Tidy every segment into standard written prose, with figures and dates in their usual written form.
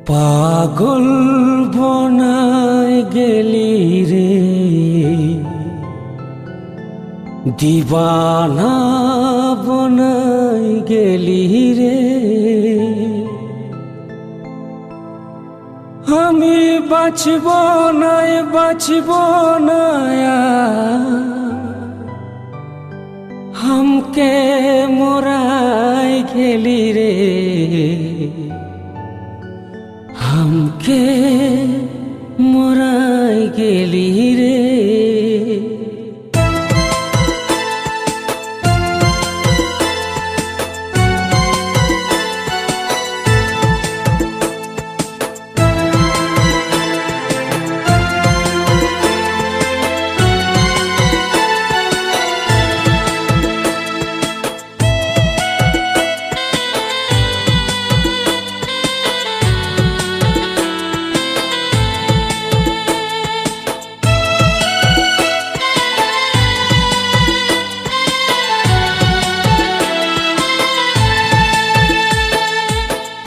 পাগল বনায় গেলি রে, দিবানা বনায় গেলি রে। আমি বাঁচব নাই বাঁচব না, हमके मोराय गेली रे, हमके मोराय गेली रे।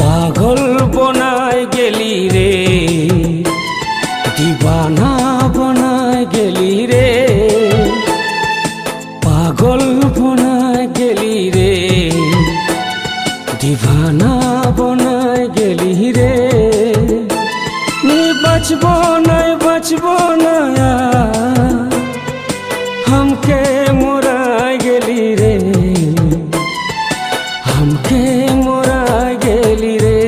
পাগল বনায় গেলি রে, দিবানা বনায় গেলি রে। পাগল বনায় গেলি রে, দিবানা বনায় গেলি রে। বাঁচব নাই বাঁচব না, हमके मोराय गेली रे, हमके मोराय गेली रे।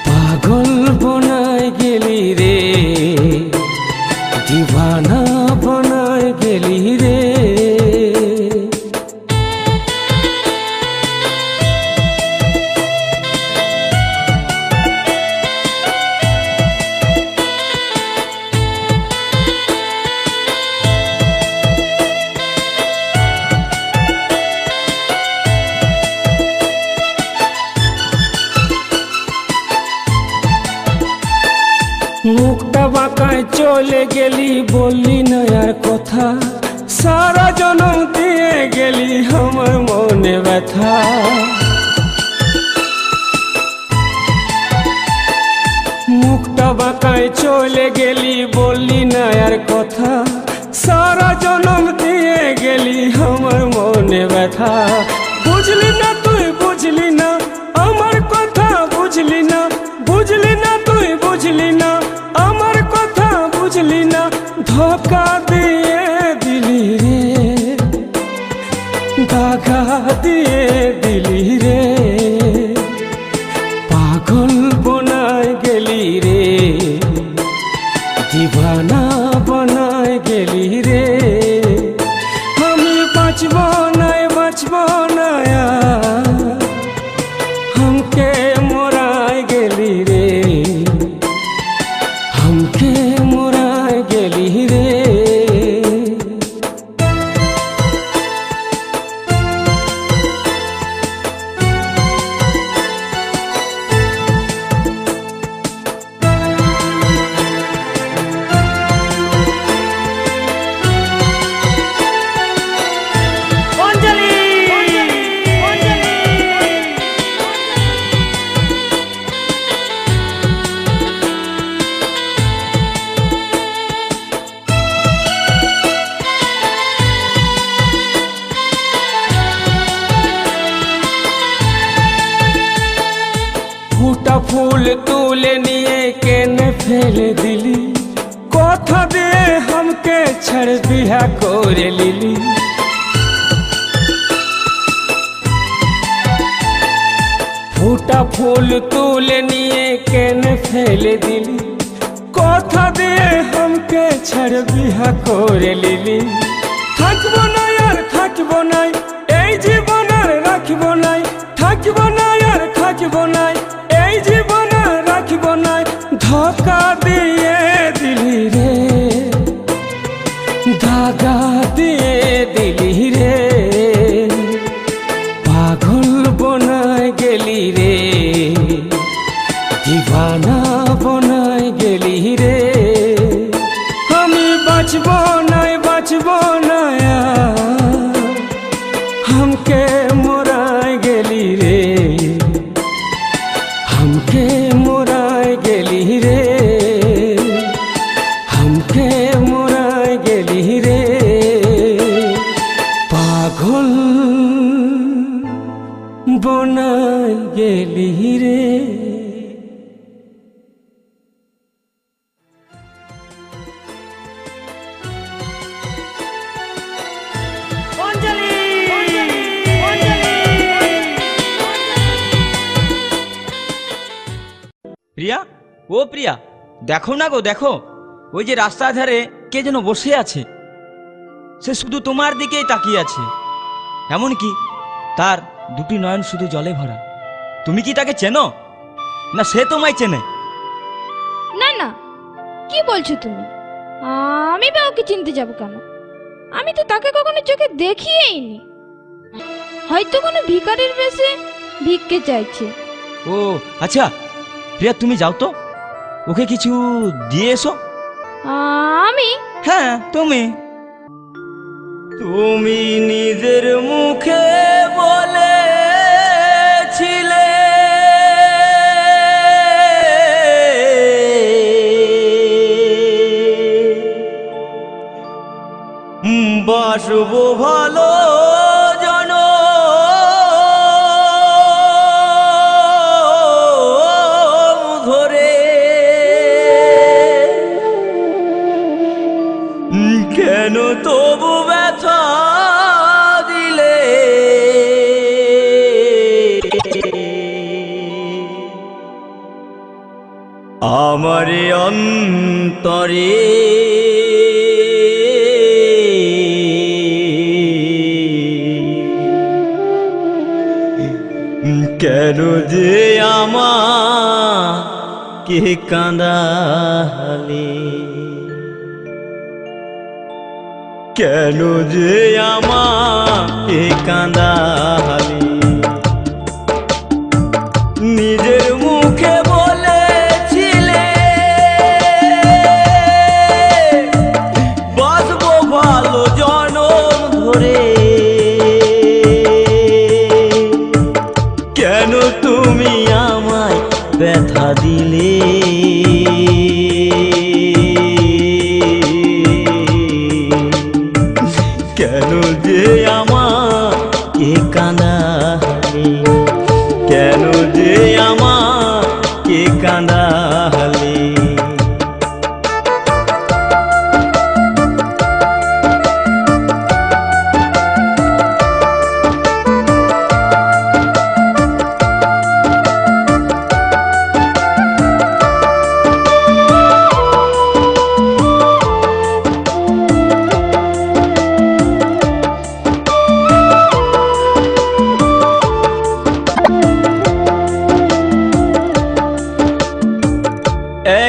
पागल बनाय गेली रे, दीवाना बनाय गेली रे। মুখটা বাঁকায় চলে গেলি, বললি না আর কথা। সারা জনম দিয়ে গেলি আমার মনে ব্যথা। মুখটা বাঁকায় চলে গেলি, বললি না আর কথা। সারা জনম দিয়ে গেলি আমার মনে ব্যথা। বুঝলি না তুই বুঝলি না আমার কথা, বুঝলি না বুঝলি না তুই বুঝলি না আমার কথা, বুঝলি না। ধোকা দিয়ে দিলি রে, দাগা দিয়ে দিলি রে। পাগল বনায় গেলি রে, দিবানা বনায় গেলি রে। আমি বাঁচব নাই বাঁচব না, हमके मोराय गेली रे, हमके मोराय गेली रे। ফুটা ফুল তুলে নিয়ে কেনে ফেলে দিলি, কথা দিয়ে हमके छड़ बिहा করে লিলি। ফুটা ফুল তুলে নিয়ে কেনে ফেলে দিলি, কথা দিয়ে हमके छड़ बिहा করে লিলি। থাকব না আর থাকব না, এই জীবন আর রাখব না। থাকব না আর থাকব না, এই জীবন আর রাখব না। ধোকা দিয়ে দিলি রে, দাগা দিয়ে দিলি রে। পাগল বনায় গেলি রে, দিবানা বনায় গেলি রে। আমি বাঁচব নাই বাঁচব না, हमके मोराय गेली रे, কোথায় গেলি রে? প্রিয়া, ও প্রিয়া, দেখো না গো, দেখো ওই যে রাস্তার ধারে কে যেন বসে আছে। সে শুধু তোমার দিকেই তাকিয়ে আছে, এমনকি তার দুটি নয়ন শুধু জলে ভরা। তুমি কি তাকে চেনো, না সে তোমায় চেনে? না না, কি বলছো তুমি? আমি বা ওকে চিনতে যাব কেন? আমি তো তাকে কখনো চোখে দেখিয়েইনি। হয়তো কোনো ভিখারির বেশে ভিক্ষে চাইছে। ও আচ্ছা প্রিয়া, তুমি যাও তো, ওকে কিছু দিয়ে এসো। আমি? হ্যাঁ তুমি। তুমি নিজের মুখে বলেছিলে বাসবো ভালো জনম ধরে, কেন তবু ব্যথা দিলে? আমার অন্তরে কেন যে আমাকে কাঁদালে? কেন যে আমাকে কাঁদালে? নিজের মুখে বলেছিলে বাসবো ভালো জনম ধরে, কেন তুমি আমায় ব্যথা দিলে? কেন যে আমাকে কাঁদালে? কেন যে আমাকে কাঁদালে?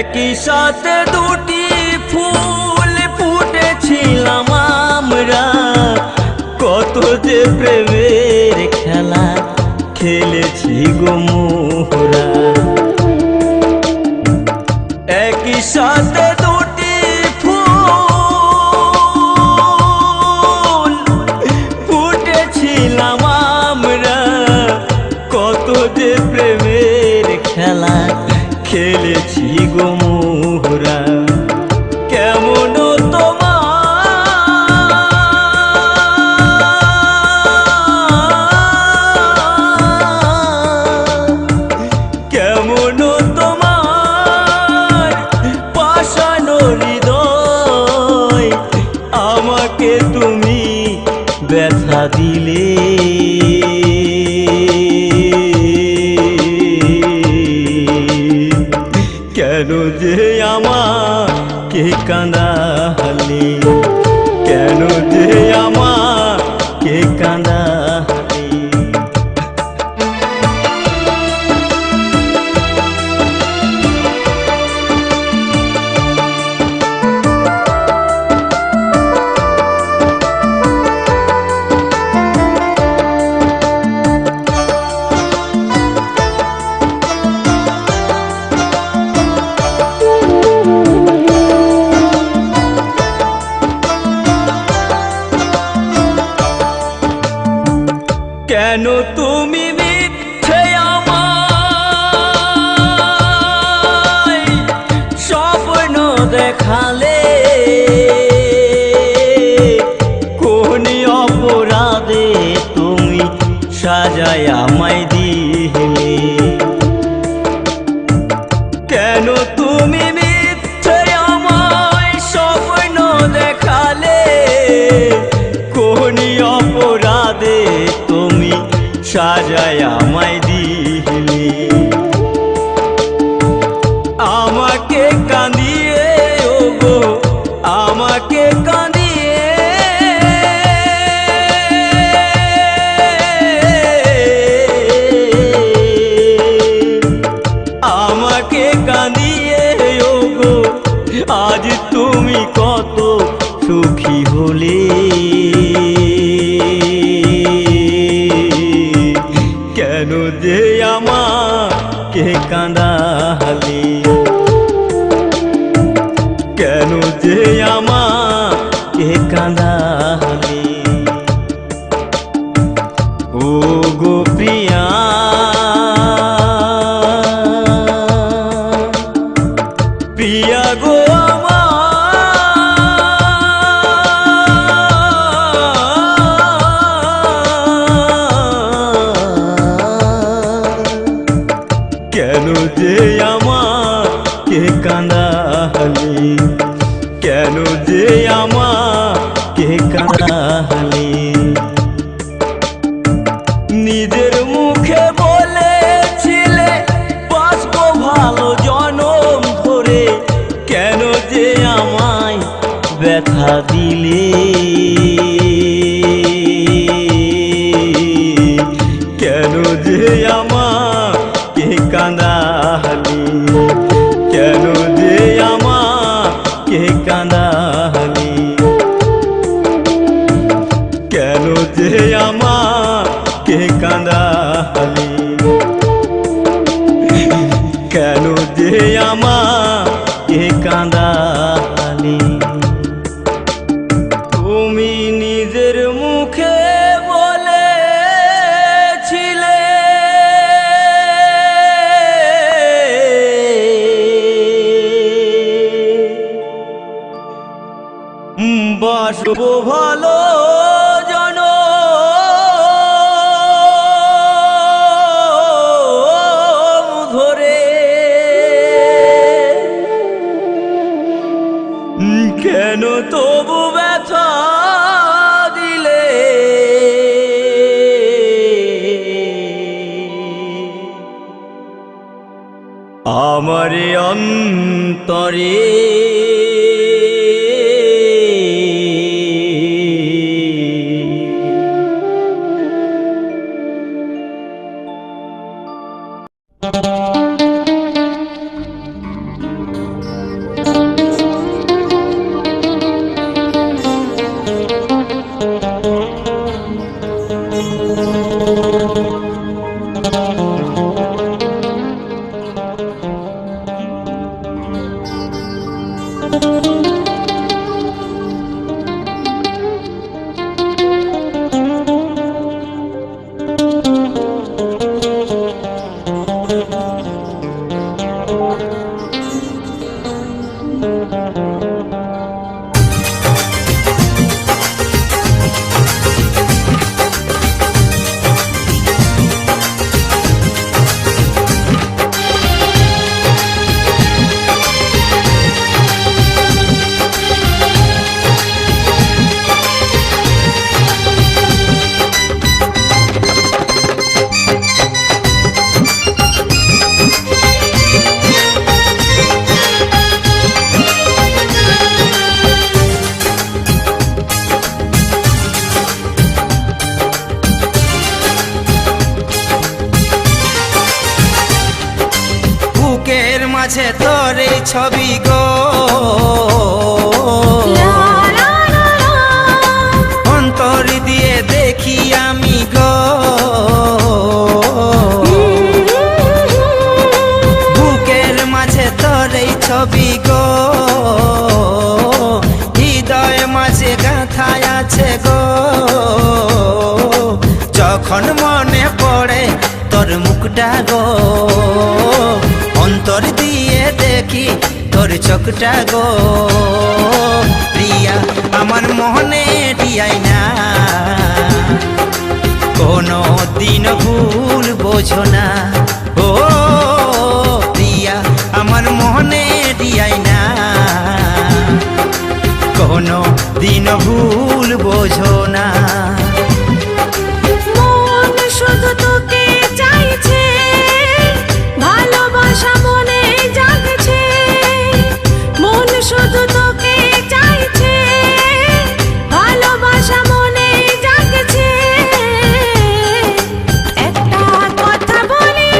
একই সাথে দুটি ফুল ফুটেছিলাম আমরা, কত যে প্রেমের খেলা খেলেছি গো মোরা। একই সাথে দুটি ফুল ফুটেছিলাম আমরা, কত যে প্রেমের খেলা খেলেছি গো মোরা। কেমন তোমার পাষাণ হৃদয়, আমাকে তুমি ব্যথা দিলে? কেন যে আমাকে কাঁদালে? কেন যে আমাকে কাঁদালে? কেন তুমি মিথ্যে আমায় স্বপ্ন দেখালে? কোন অপরাধে তুমি সাজায় আমায় দিলে? কে কাঁদালি, কেন যে আমাকে কাঁদালি। ও গো প্রিয়া, প্রিয়া গো কেন যে আমাকে কাঁদালি, কেন যে আমাকে কাঁদালি। নিজের মুখে বলেছিলে বাঁচবো ভালো জনম ধরে, কেন যে আমায় ব্যথা দিলে, কেন যে আমাকে কাঁদালি, কেন যে আমাকে কাঁদালি, কেন যে আমাকে কাঁদালি, কেন যে আমাকে কাঁদালি। তুমি নিজের মুখে বলেছিলে বাসবো ভালো জনম ধরে, কেন তবু ব্যথা দিলে, আমার অন্তরে মাঝে তোর এই ছবি গো, অন্তর দিয়ে দেখি আমি গো, বুকের মাঝে তোর এই ছবি গো, হৃদয় মাঝে গাঁথায় আছে গো। যখন মনে পড়ে তোর মুখটা গো, অন্তর দিয়ে দেখি তোর চোখটা গো। প্রিয়া আমার মনে দিয়াই না, কোনো দিন ভুল বোঝো না। ও প্রিয়া আমার মনে দিয়াই না, কোনো দিন ভুল বোঝো না। মন শুধু তোকে চাইছে, ভালোবাসা মনে জাগছে, মন শুধু তোকে চাইছে, ভালোবাসা মনে জাগছে। একটা কথা বলি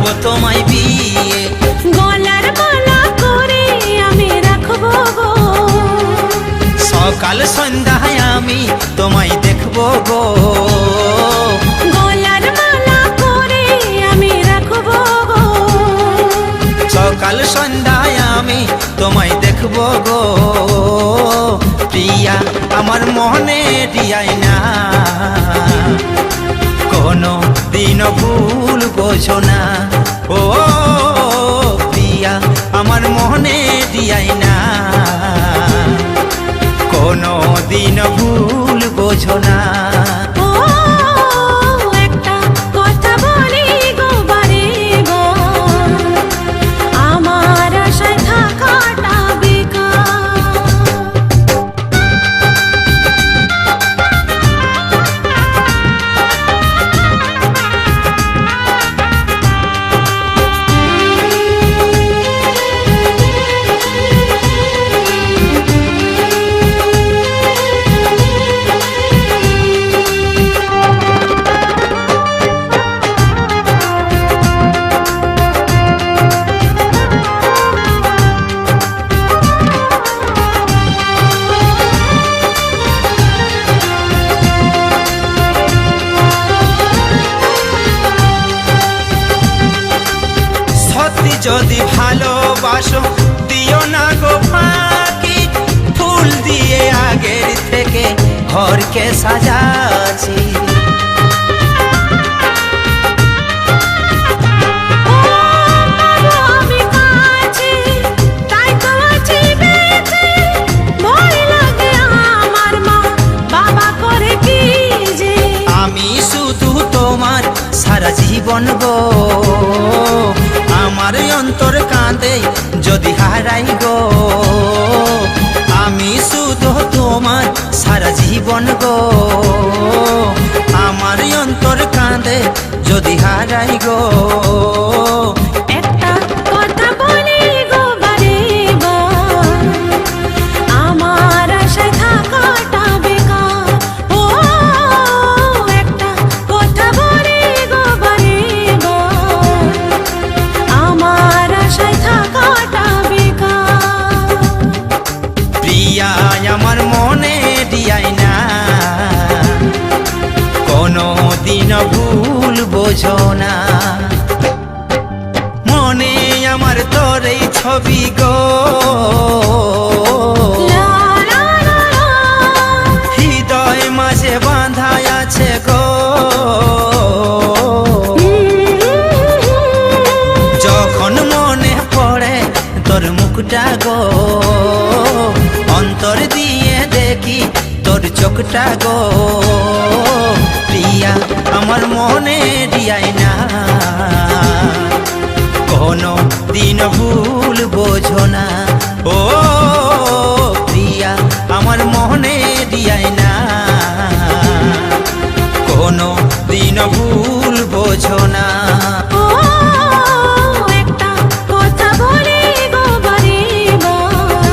গো তোমায় বিয়ে। গলার মালা করে আমি রাখবো গো, সকাল সন্ধ্যায় আমি তোমায় দেখবো গো। গলার মালা করে আমি রাখবো গো, সকাল সন্ধ্যায় আমি তোমায় দেখবো গো। প্রিয়া আমার মনে দিয়াই না, কোনো দিন ভুল বোঝো না। ও প্রিয়া আমার মনে দিয়াই না, কোনো দিন ভুল বোঝো না। ও একটা কথা বলি গো বারে বার, আমার আশায় থাকাটা বেকার। সত্যি যদি ভালোবাসো দিও না গো ফাঁকি, ফুল দিয়ে আগের থেকে ঘরকে সাজাছি। আমি কাছে তাই তো আছি বেঁচে, ভয় লাগে আমার মা বাবা করে কি যে। আমি শুধু তোমার সারা জীবন গো, আমার অন্তর কাঁদে যদি হারাই গো। আমি শুধু তোমার সারা জীবন গো, আমার অন্তর কাঁদে যদি হারাই গো। একটা কথা বলি গো বারে বার, আমার আশায় থাকাটা বেকার। ও একটা কথা বলি গো বারে বার, আমার আশায় থাকাটা বেকার। প্রিয়া আমার মনে দিয়াই না, কোনো দিন ভুল বোঝো না। মনে আমার তোর এই ছবি গো, লা লা লা লা, হৃদয় মাঝে বাঁধা আছে গো। যখন মনে পড়ে তোর মুখটা গো, অন্তর দিয়ে দেখি তোর চোখটা গো। প্রিয়া আমার মনে দিয়াই না, কোনো দিন ভুল বোঝো না। ও প্রিয়া আমার মনে দিয়াই না, কোনো দিন ভুল বোঝো না। ও একটা কথা বলি গো বারে বার,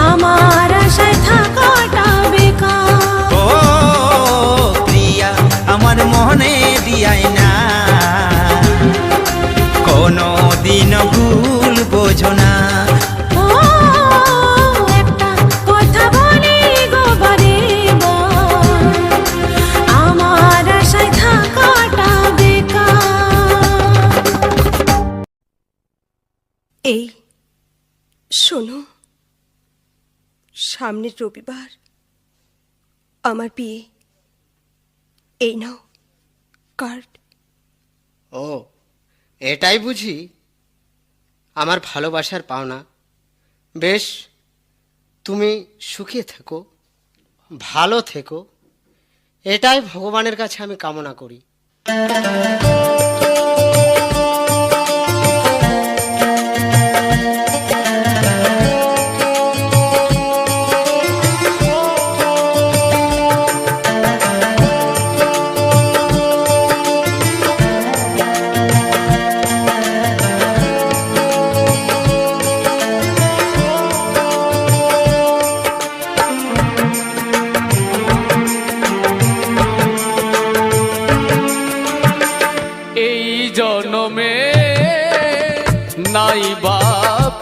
আমার আশায় থাকাটা বেকার। ও প্রিয়া আমার মনে দিয়াই না, কোনো দিন ভুল বোঝো না। ও একটা কথা বলি গো বারে বার, আমার আশায় থাকাটা বেকার। এই শোনো, সামনের রবিবার আমার বিয়ে। এই নাও কার্ড। ও এটাই বুঝি আমার ভালোবাসার পাওনা। বেশ, তুমি সুখে থেকো, ভালো থেকো, এটাই ভগবানের কাছে আমি কামনা করি। নাই বা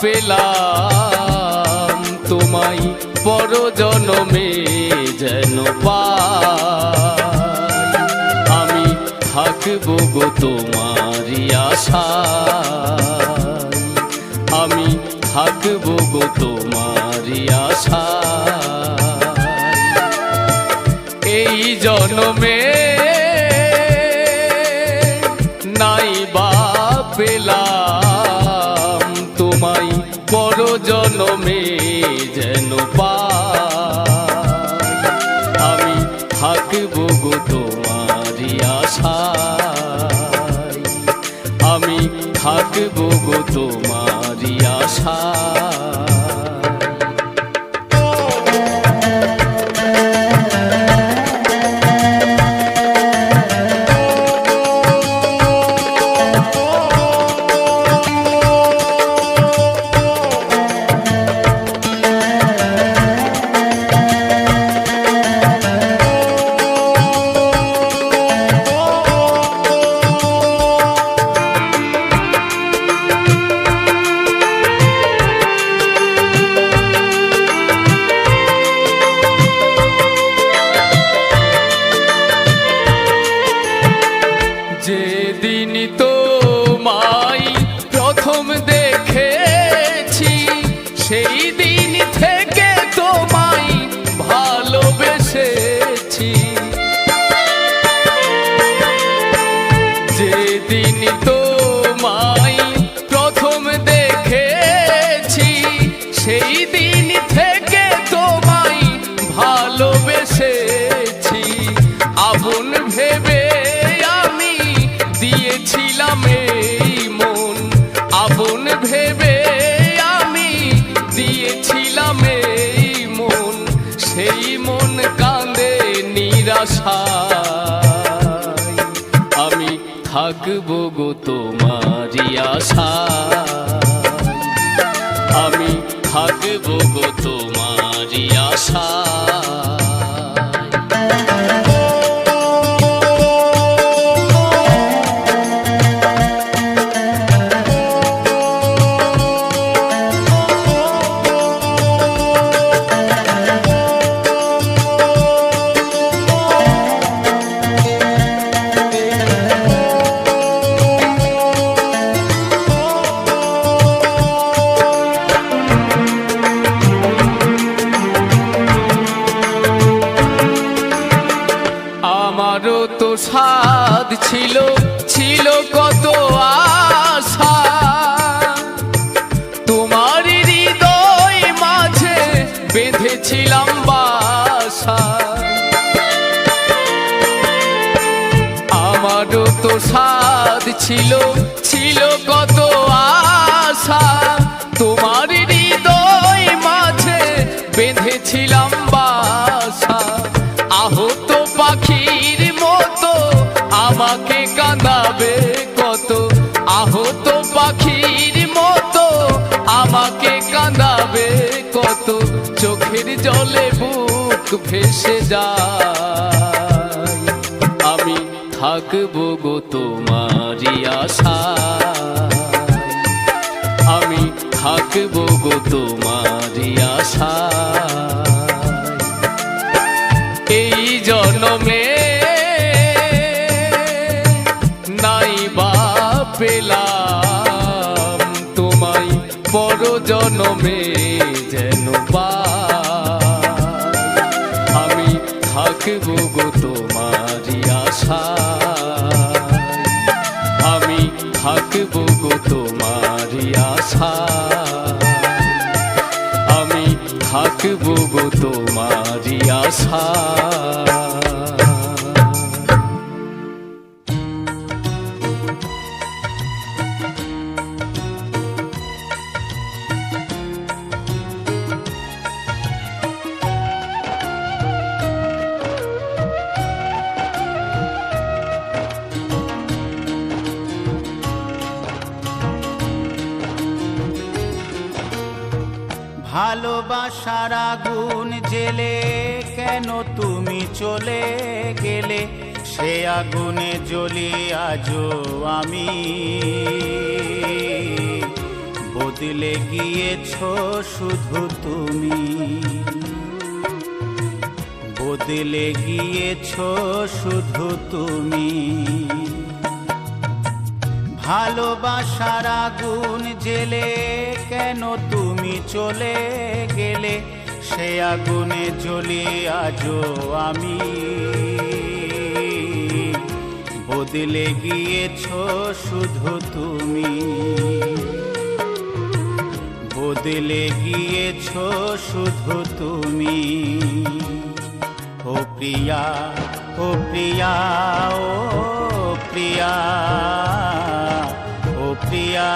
পেলাম তোমায় পর জনমে যেন পাই আমি থাকবো গো তোমারই আশায় আমি থাকবো গো তোমারই আশায় এই জনমে নাই বা পেলাম তোমায় পর জনমে যেন পাই আমি থাকবো গো তোমারই আশায় আমি থাকবো গো তোমারই আশায় যেদিন তোমায় প্রথম দেখেছি সেই দিন থেকে তোমায় ভালোবেসেছি যেদিন তোমায় প্রথম দেখেছি সেই দিন থেকে তোমায় ভালোবেসেছি আপন ভেবে দিয়েছিলাম এই মন আপন ভেবে আমি দিয়েছিলাম এই মন সেই মন কাঁদে নিরাশায় আমি থাকবো গো তোমারই আশায় আমি থাকবো গো তোমারই আশায় আমারও তো সাধ ছিল ছিল কত আশা তোমার হৃদয় মাঝে বেঁধেছিলাম বাসা আমারও তো সাধ ছিল ছিল কত আশা তোমার হৃদয় মাঝে বেঁধেছিলাম বাসা আহত পাখির মতো আমাকে কাঁদাবে কত আহত পাখির মতো আমাকে কাঁদাবে কত চোখের জলে বুক ভেসে যায় আমি থাকবো গো তোমারই আশায় আমি থাকবো গো তোমারই আশায় এই জনমে নাই বা পেলাম তোমায় পর জনমে যেন পাই আমি থাকবো গো তোমারই আশায় আমি থাকবো গো তোমারই আশায় আমি থাকবো গো তোমারই আশায় ভালোবাসার আগুন জেলে কেন তুমি চলে গেলে সে আগুনে জ্বলি আজও আমি গিয়েছো শুধু তুমি, বদলে গিয়েছো শুধু তুমি। ভালোবাসার আগুন জেলে কেন তুমি চলে গেলে, সে আগুনে জ্বলি আজও আমি। বদলে গিয়েছো শুধু তুমি, বদলে গিয়েছো শুধু তুমি। ও প্রিয়া, ও প্রিয়া, ও প্রিয়া, ও প্রিয়া।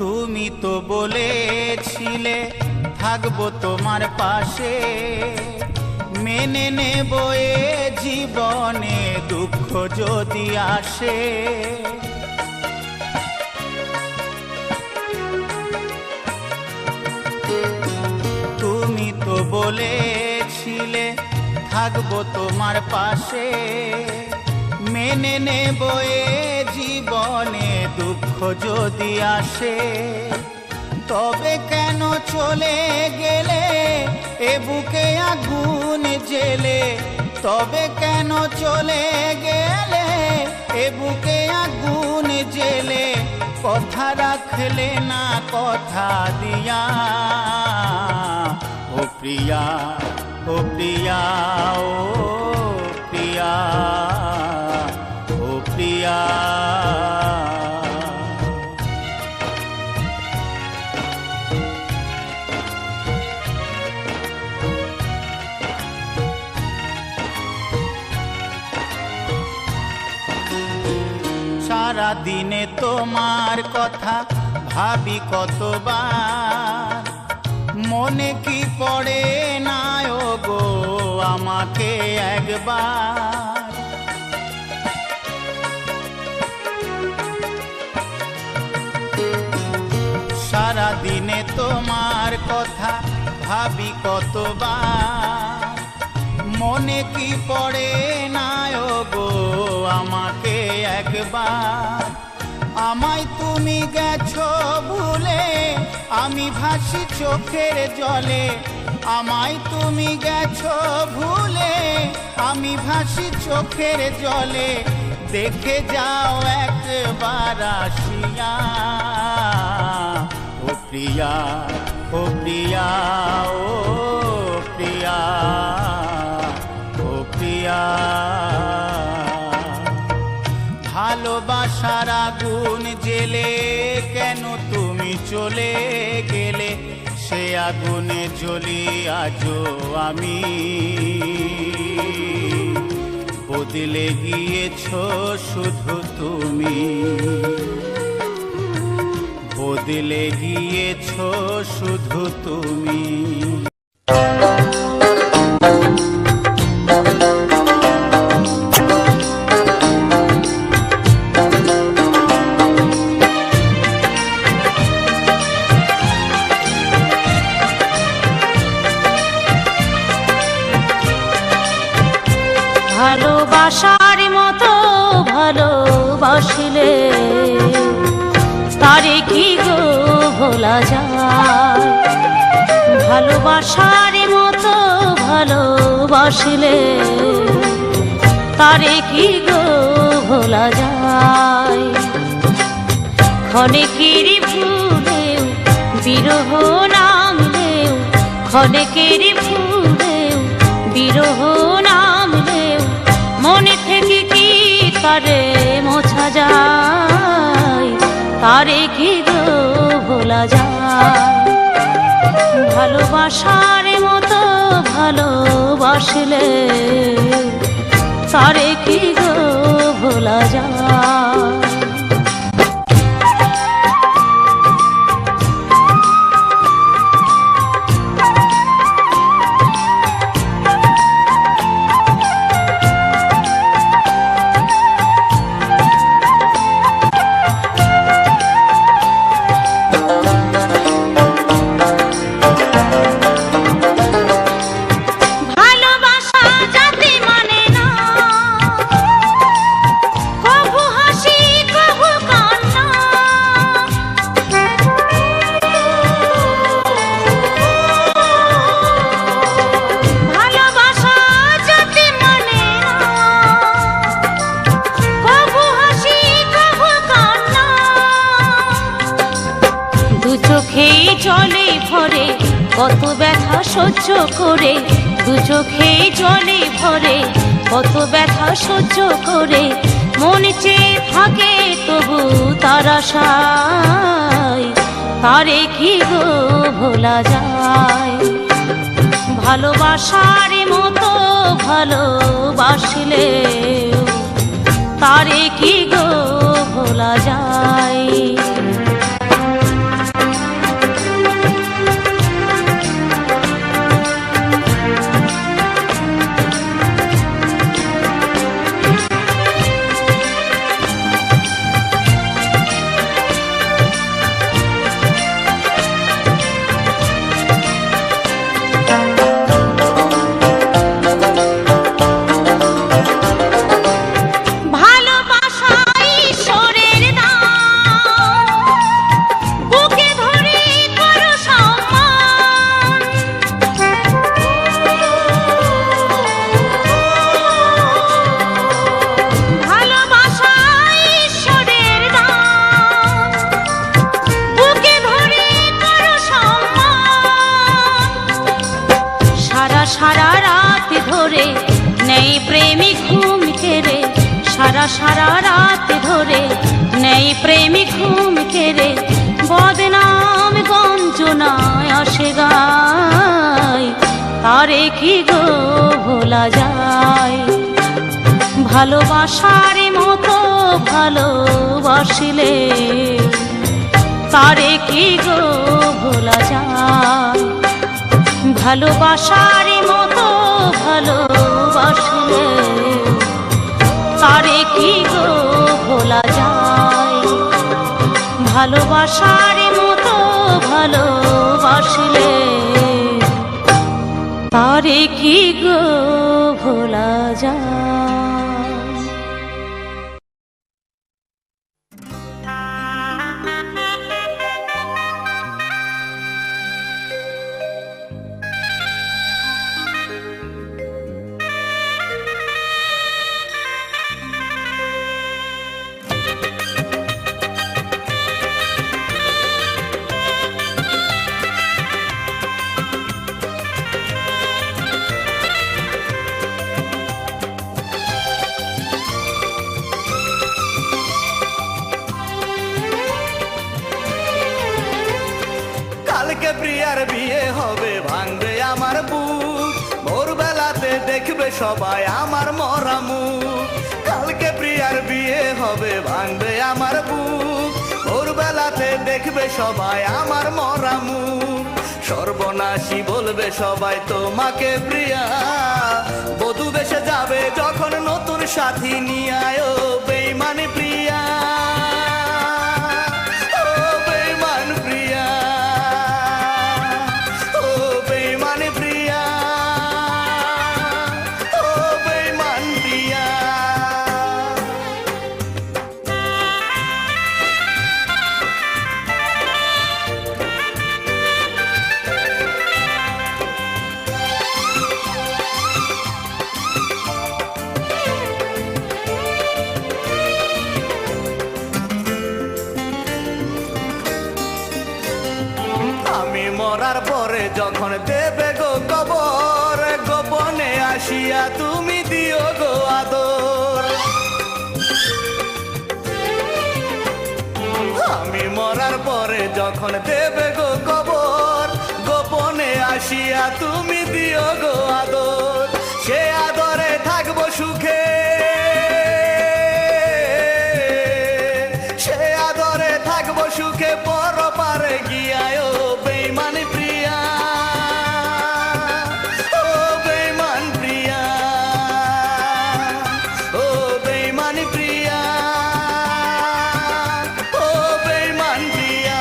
তুমি তো বলেছিলে থাকবো তোমার পাশে, মেনে নেব এ জীবনে দুঃখ যদি আসে। তুমি তো বলেছিলে থাকবো তোমার পাশে, মেনে নেব এ জীবনে দুঃখ যদি আসে। তবে কেন চলে গেলে এ বুকে আগুন জেলে, তবে কেন চলে গেলে এ বুকে আগুন জেলে। কথা রাখলে না কথা দিয়া, ও প্রিয়া, ও প্রিয়া, ও প্রিয়া, ও প্রিয়া। সারা দিনে তোমার কথা ভাবি কতবার, মনে কি পড়ে না ও গো আমাকে একবার। সারা দিনে তোমার কথা ভাবি কতবার, মনে কি পড়ে না ও গো আমাকে একবার। আমায় তুমি গেছো ভুলে, আমি ভাসি চোখের জলে। আমায় তুমি গেছো ভুলে, আমি ভাসি চোখের জলে। দেখে যাও একবার আসিয়া, ও প্রিয়া, ও প্রিয়া, ও প্রিয়া, ও প্রিয়া। ভালোবাসার আগুন জেলে কেন তুমি চলে গেলে, সে আগুনে জ্বলি আজও আমি। বদলে গিয়েছো শুধু তুমি, বদলে গিয়েছো শুধু তুমি। ভালোবাসার মতো ভালোবাসিলে তারে কি গো ভোলা যায়। ভালোবাসার মতো ভালোবাসিলে তারে কি গো ভোলা যায়। ক্ষণেকের ভুলেও বিরহ নামলেও, ক্ষণেকের ভুলেও বিরহ নামলেও, মনে থেকে কি তারে মোছা যায়। তারে কি গো ভোলা যায়। ভালোবাসার মতো ভালোবাসলে তারে কি গো ভোলা যায়। করে কত ব্যথা সহ্য করে দু চোখে জলে ভরে কত ব্যথা সহ্য করে মন চেয়ে থাকে তবু তার আশায় তারে কি গো ভোলা যায় ভালোবাসার মতো ভালোবাসলে তারে কি গো ভোলা যায় সারা রাত ধরে নেই প্রেমিক ঘুম কেড়ে সারা রাত ধরে নেই প্রেমিক ঘুম কেড়ে বদনাম গঞ্জনায় আসে গায় তারে কি গো ভোলা যায় ভালোবাসার মতো ভালোবাসিলে তারে কি গো ভোলা যায় ভালোবাসার মতো ভালোবাসলে তারে কি গো ভোলা যায় ভালোবাসার মতো ভালোবাসলে তারে কি গো ভোলা যায় কালকে প্রিয়ার বিয়ে হবে ভাঙবে আমার বুক ভোরবেলাতে দেখবে সবাই আমার মরা মুখ কালকে প্রিয়ার বিয়ে হবে ভাঙবে আমার বুক ভোরবেলাতে দেখবে সবাই আমার মরা মুখ সর্বনাশী বলবে সবাই তোমাকে প্রিয়া বধূ বেশে যাবে যখন নতুন সাথী নিয়ে আয়ো বেইমানি প্রিয়া মরার পরে যখন দেবে গো কবর গোপনে আসিয়া তুমি দিও গো আদর আমি মরার পরে যখন দেবে গো কবর গোপনে আসিয়া তুমি দিও গো আদর সে আদরে থাকবো সুখে সে আদরে থাকবো সুখে পর পারে গিয়ায় বেইমানি প্রিয়া ও বেইমান প্রিয়া ও বেইমানি প্রিয়া ও বেইমান প্রিয়া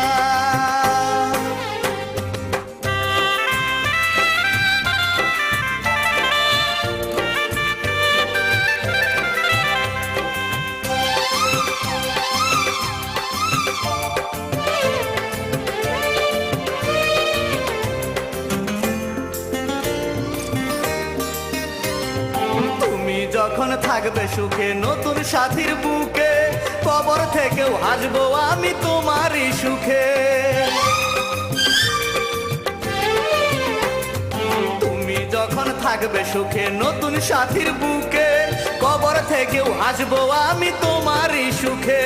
যখন থাকবে সুখে নতুন সাথীর বুকে কবর থেকেও হাসবো আমি তোমারই সুখে যখন থাকবে সুখে নতুন সাথীর বুকে, কবর থেকেও হাসবো আমি তোমারই সুখে।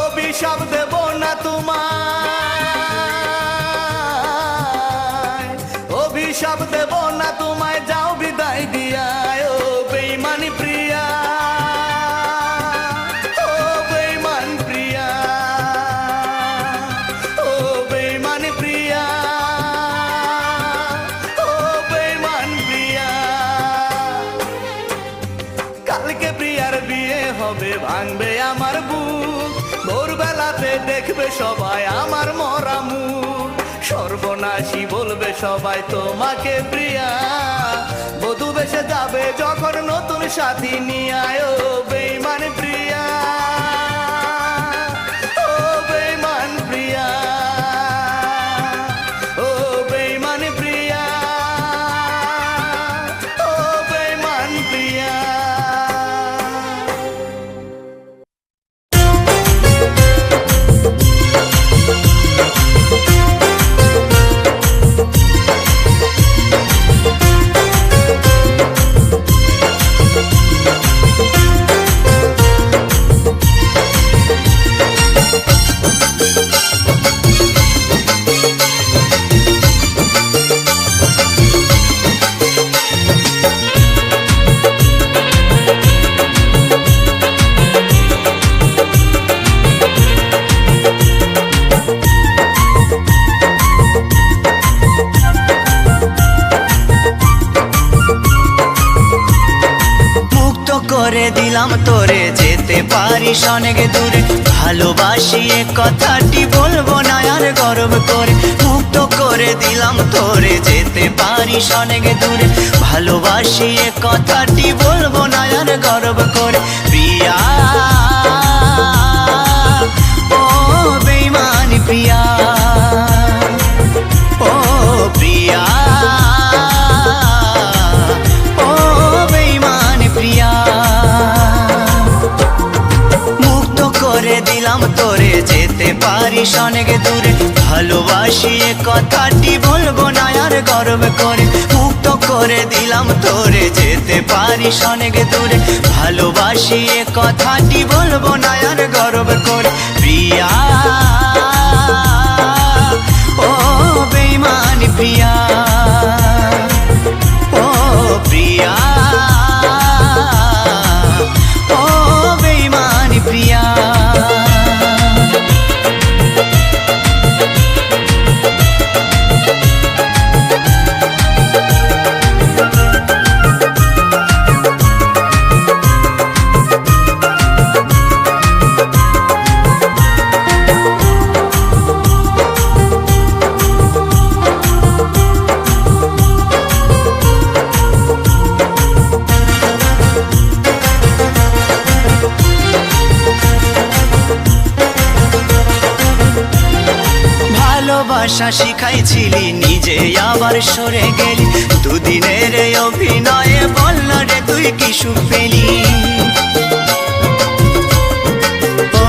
অভিশাপ দেব না তোমায়, অভিশাপ দেব না তোমায়, যাও বিদায় দিয়া ও বেঈমানি প্রিয়া, ও বেঈমান প্রিয়া, ও বেঈমান প্রিয়া, ও বেঈমান প্রিয়া। কালকে প্রিয়ার বিয়ে হবে, ভাঙবে আমার বুক, ভোরবেলাতে দেখবে সবাই আমার মরা মুখ। সর্বনাশী বলবে সবাই তোমাকে প্রিয়া, বধূ বেশে যাবে যখন নতুন সাথী নিয়ে আয় ও বেঈমান প্রিয়া, ও বেঈমান প্রিয়া, ও বেঈমান প্রিয়া, ও বেঈমান প্রিয়া। করে দিলাম তোরে, যেতে পারিস অনেক দূরে, ভালোবাসি এ কথাটি বলবো না আর গর্ব করে। মুক্ত করে দিলাম তোরে, যেতে পারিস অনেক দূরে, ভালোবাসি এ কথাটি বলবো না আর গর্ব করে। প্রিয়া ও বেঈমান প্রিয়া, ও প্রিয়া, ও বেঈমান প্রিয়া। মুক্ত করে দিলাম তোরে, যেতে পারিস অনেক দূরে, ভালোবাসি এ কথাটি বলবো না আর গর্ব করে। মুক্ত করে দিলাম তোরে, যেতে পারিস অনেক দূরে, ভালোবাসি এ কথাটি বলবো না আর গর্ব করে। প্রিয়া ও বেঈমান প্রিয়া, ও প্রিয়া, ও বেঈমান প্রিয়া। ভালোবাসা শিখাইছিলি, নিজে আবার সরে গেলি, দুদিনের অভিনয়ে বল না রে তুই কি সুখ পেলি। ও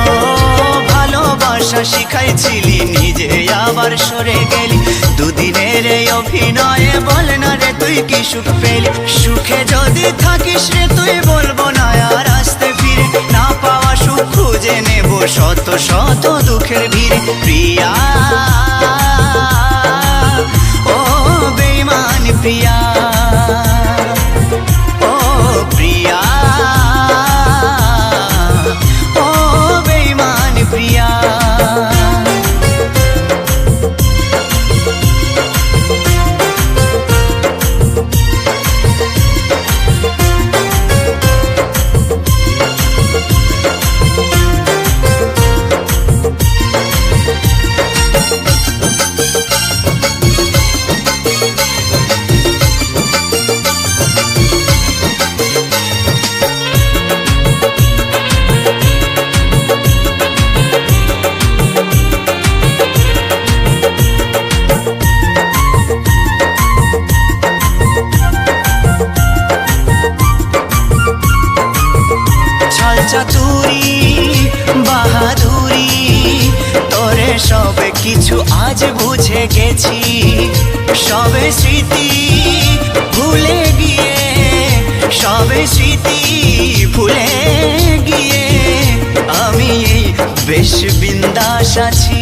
ভালোবাসা শিখাইছিলি, নিজে আবার সরে গেলি, দুদিনের অভিনয়ে বল না রে তুই কি সুখ পেলি। সুখে যদি থাকিস রে তুই বলবো না আর আসতে ফিরে, না পাওয়া সুখ খুঁজে নেব শত শত দুঃখের ভিড়ে। প্রিয়া ও বেঈমান প্রিয়া, ও প্রিয়া, ও বেঈমান প্রিয়া। চাতুরি বাহাদুরি তোরে সবে কিছু আজ বুঝে গেছি, সবে স্মৃতি ভুলে সবে স্মৃতি ভুলে গিয়ে আমি এই বেশ বিন্দাস আছি।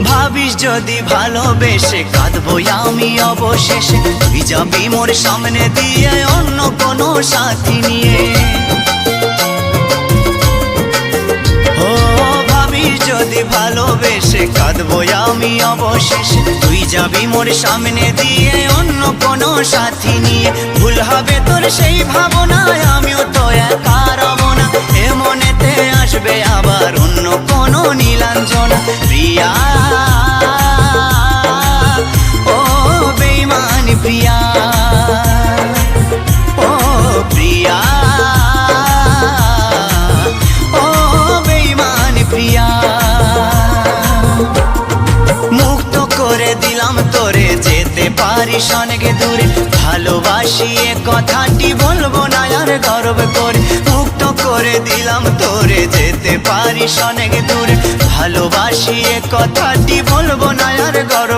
ভাবিস যদি ভালোবেসে কাঁদবো আমি অবশেষে, তুই যাবি মোর সামনে দিয়ে অন্য কোনো সাথী নিয়ে। ও ভাবিস যদি ভালোবেসে কাঁদবো আমি অবশেষে, তুই যাবি মোর সামনে দিয়ে অন্য কোনো সাথী নিয়ে। ভুল হবে তোর সেই ভাবনায়, আমিও তো একা রব না, এ মনেতে আসবে আবার অন্য কোনো নীলাঞ্জনা। প্রিয়া ও বেঈমান প্রিয়া, ও প্রিয়া ও বেঈমান প্রিয়া। মুক্ত করে দিলাম তোরে, যেতে পারিস অনেক দূরে, ভালোবাসি এ কথাটি বলবো না আর গর্ব করে। মুক্ত করে দিলাম তোরে, যেতে পারিস অনেক দূরে, ভালোবাসি এ কথাটি বলবো না আর গর্ব